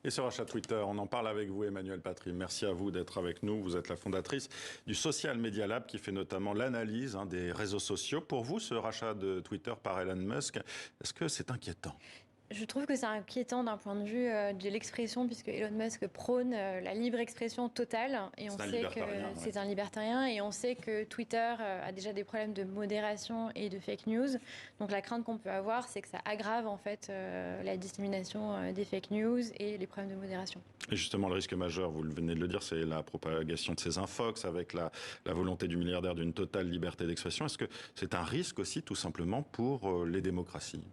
Et ce rachat Twitter, on en parle avec vous, Emmanuelle Patry. Merci à vous d'être avec nous. Vous êtes la fondatrice du Social Media Lab qui fait notamment l'analyse des réseaux sociaux. Pour vous, ce rachat de Twitter par Elon Musk, est-ce que c'est inquiétant ? Je trouve que c'est inquiétant d'un point de vue de l'expression, puisque Elon Musk prône la libre expression totale. Et on sait que c'est un libertarien. Et on sait que Twitter a déjà des problèmes de modération et de fake news. Donc la crainte qu'on peut avoir, c'est que ça aggrave en fait la dissémination des fake news et les problèmes de modération. Et justement, le risque majeur, vous venez de le dire, c'est la propagation de ces infox avec la volonté du milliardaire d'une totale liberté d'expression. Est-ce que c'est un risque aussi, tout simplement, pour les démocraties ?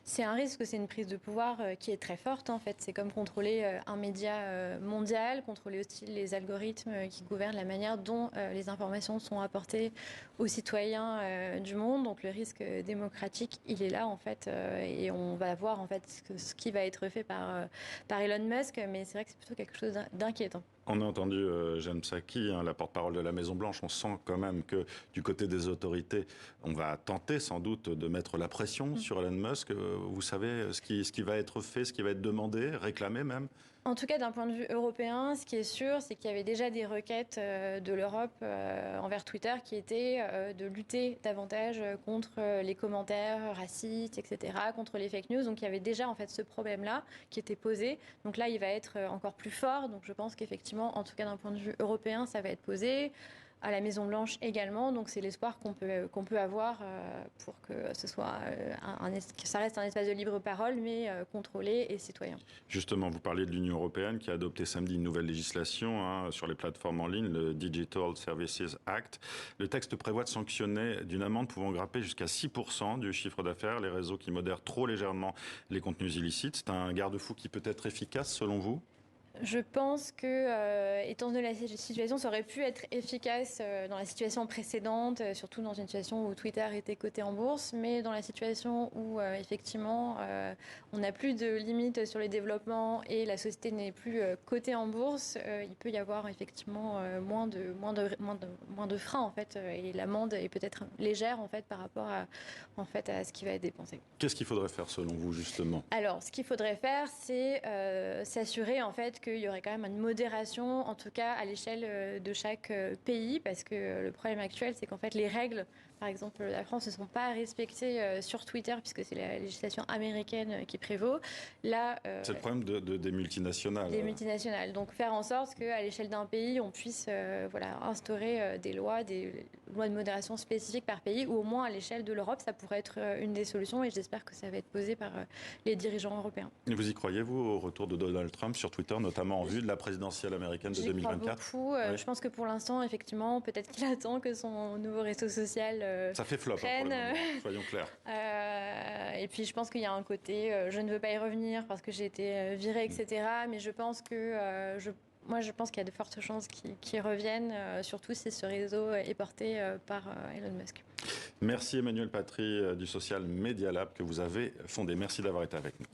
C'est un risque, c'est une prise de pouvoir qui est très forte en fait. C'est comme contrôler un média mondial, contrôler aussi les algorithmes qui gouvernent la manière dont les informations sont apportées aux citoyens du monde. Donc le risque démocratique, il est là en fait, et on va voir en fait ce qui va être fait par Elon Musk. Mais c'est vrai que c'est plutôt quelque chose d'inquiétant. On a entendu Jen Psaki, la porte-parole de la Maison-Blanche. On sent quand même que du côté des autorités, on va tenter sans doute de mettre la pression sur Elon Musk. Vous savez ce qui va être fait, ce qui va être demandé, réclamé même ? En tout cas, d'un point de vue européen, ce qui est sûr, c'est qu'il y avait déjà des requêtes de l'Europe envers Twitter qui étaient de lutter davantage contre les commentaires racistes, etc., contre les fake news. Donc il y avait déjà en fait ce problème-là qui était posé. Donc là, il va être encore plus fort. Donc je pense qu'effectivement, en tout cas d'un point de vue européen, ça va être posé. À la Maison-Blanche également, donc c'est l'espoir qu'on peut avoir pour que ce soit que ça reste un espace de libre parole, mais contrôlé et citoyen. Justement, vous parliez de l'Union européenne qui a adopté samedi une nouvelle législation sur les plateformes en ligne, le Digital Services Act. Le texte prévoit de sanctionner d'une amende pouvant grimper jusqu'à 6% du chiffre d'affaires les réseaux qui modèrent trop légèrement les contenus illicites. C'est un garde-fou qui peut être efficace selon vous ? Je pense que, étant donné la situation, ça aurait pu être efficace dans la situation précédente, surtout dans une situation où Twitter était coté en bourse, mais dans la situation où, effectivement, on n'a plus de limites sur les développements et la société n'est plus cotée en bourse, il peut y avoir effectivement moins de freins, en fait, et l'amende est peut-être légère, en fait, par rapport à ce qui va être dépensé. Qu'est-ce qu'il faudrait faire, selon vous, justement ? Alors, ce qu'il faudrait faire, c'est s'assurer, en fait, qu'il y aurait quand même une modération, en tout cas à l'échelle de chaque pays, parce que le problème actuel, c'est qu'en fait les règles, par exemple la France, ne sont pas respectées sur Twitter, puisque c'est la législation américaine qui prévaut. Là, c'est le problème des multinationales. Des multinationales. Donc faire en sorte qu'à l'échelle d'un pays, on puisse instaurer des lois de modération spécifiques par pays, ou au moins à l'échelle de l'Europe, ça pourrait être une des solutions, et j'espère que ça va être posé par les dirigeants européens. Et vous y croyez, vous, au retour de Donald Trump sur Twitter, notamment en vue de la présidentielle américaine de 2024 ? J'y crois beaucoup. Oui. Je pense que pour l'instant, effectivement, peut-être qu'il attend que son nouveau réseau social ça fait flop, prenne. Pour le moment, soyons clairs. Et puis je pense qu'il y a un côté, je ne veux pas y revenir parce que j'ai été virée, etc. Mais je pense que moi, je pense qu'il y a de fortes chances qu'ils reviennent, surtout si ce réseau est porté par Elon Musk. Merci Emmanuelle Patry du Social Media Lab que vous avez fondé. Merci d'avoir été avec nous.